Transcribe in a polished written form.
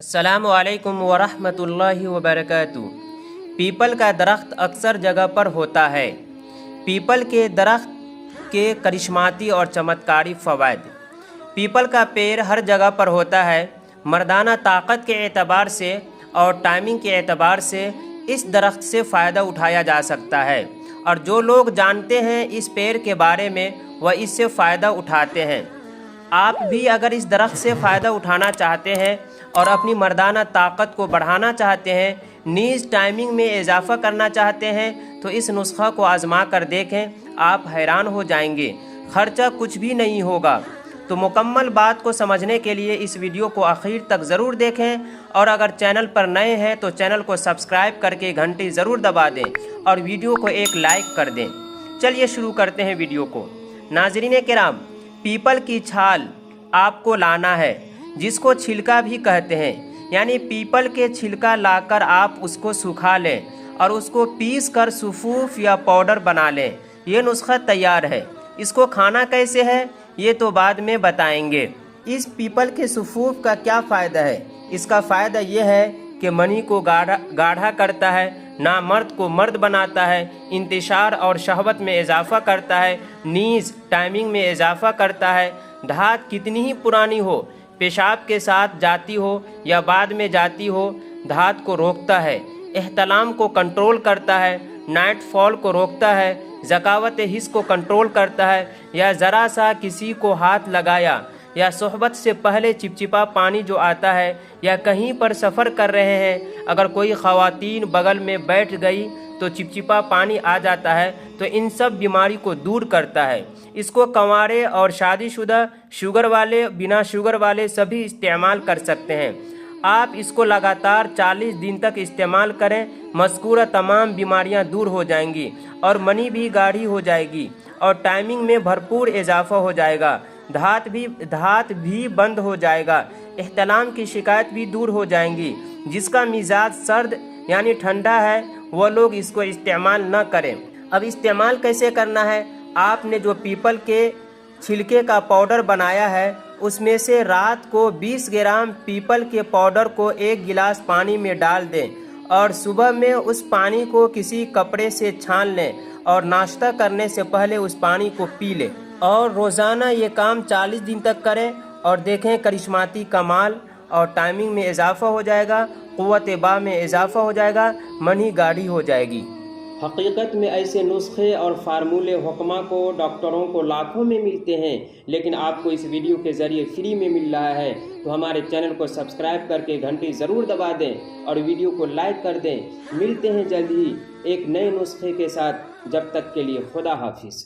अस्सलाम वालेकुम वरहमतुल्लाहि वबरकातुहू। पीपल का दरख्त अक्सर जगह पर होता है। पीपल के दरख्त के करिश्माती और चमत्कारी फ़वाइद। पीपल का पेड़ हर जगह पर होता है। मर्दाना ताकत के एतबार से और टाइमिंग के एतबार से इस दरख्त से फ़ायदा उठाया जा सकता है, और जो लोग जानते हैं इस पेड़ के बारे में वह इससे फ़ायदा उठाते हैं। आप भी अगर इस दरख्त से फ़ायदा उठाना चाहते हैं और अपनी मर्दाना ताकत को बढ़ाना चाहते हैं, नीज टाइमिंग में इजाफ़ा करना चाहते हैं, तो इस नुस्खा को आज़मा कर देखें, आप हैरान हो जाएंगे। ख़र्चा कुछ भी नहीं होगा। तो मुकम्मल बात को समझने के लिए इस वीडियो को आखिर तक ज़रूर देखें, और अगर चैनल पर नए हैं तो चैनल को सब्सक्राइब करके घंटी ज़रूर दबा दें और वीडियो को एक लाइक कर दें। चलिए शुरू करते हैं वीडियो को। नाज़रीन किराम, पीपल की छाल आपको लाना है, जिसको छिलका भी कहते हैं। यानी पीपल के छिलका लाकर आप उसको सुखा लें और उसको पीस कर सुफूफ या पाउडर बना लें। ये नुस्खा तैयार है। इसको खाना कैसे है ये तो बाद में बताएंगे। इस पीपल के सुफूफ का क्या फ़ायदा है? इसका फ़ायदा ये है कि मनी को गाढ़ा करता है, नामर्द को मर्द बनाता है, इंतिशार और शहवत में इजाफ़ा करता है, नीज टाइमिंग में इजाफ़ा करता है। धात कितनी ही पुरानी हो, पेशाब के साथ जाती हो या बाद में जाती हो, धात को रोकता है, एहतलाम को कंट्रोल करता है, नाइट फॉल को रोकता है, ज़कावत हिस्स को कंट्रोल करता है, या ज़रा सा किसी को हाथ लगाया या सोहबत से पहले चिपचिपा पानी जो आता है, या कहीं पर सफ़र कर रहे हैं अगर कोई ख़वातीन बगल में बैठ गई तो चिपचिपा पानी आ जाता है, तो इन सब बीमारी को दूर करता है। इसको कंवारे और शादीशुदा, शुगर वाले, बिना शुगर वाले सभी इस्तेमाल कर सकते हैं। आप इसको लगातार 40 दिन तक इस्तेमाल करें, मज़कूरा तमाम बीमारियां दूर हो जाएंगी और मनी भी गाढ़ी हो जाएगी और टाइमिंग में भरपूर इजाफा हो जाएगा। धात भी बंद हो जाएगा, एहतलाम की शिकायत भी दूर हो जाएंगी। जिसका मिजाज सर्द यानी ठंडा है वो लोग इसको इस्तेमाल न करें। अब इस्तेमाल कैसे करना है? आपने जो पीपल के छिलके का पाउडर बनाया है उसमें से रात को 20 ग्राम पीपल के पाउडर को 1 गिलास पानी में डाल दें और सुबह में उस पानी को किसी कपड़े से छान लें और नाश्ता करने से पहले उस पानी को पी लें। और रोज़ाना ये काम 40 दिन तक करें और देखें करिश्माती कमाल, और टाइमिंग में इजाफ़ा हो जाएगा, क़ुव्वत बा में इजाफ़ा हो जाएगा, मनी गाढ़ी हो जाएगी। हकीकत में ऐसे नुस्खे और फार्मूले हुक्मा को, डॉक्टरों को लाखों में मिलते हैं, लेकिन आपको इस वीडियो के ज़रिए फ्री में मिल रहा है। तो हमारे चैनल को सब्सक्राइब करके घंटी ज़रूर दबा दें और वीडियो को लाइक कर दें। मिलते हैं जल्द ही एक नए नुस्खे के साथ। जब तक के लिए खुदा हाफिज़।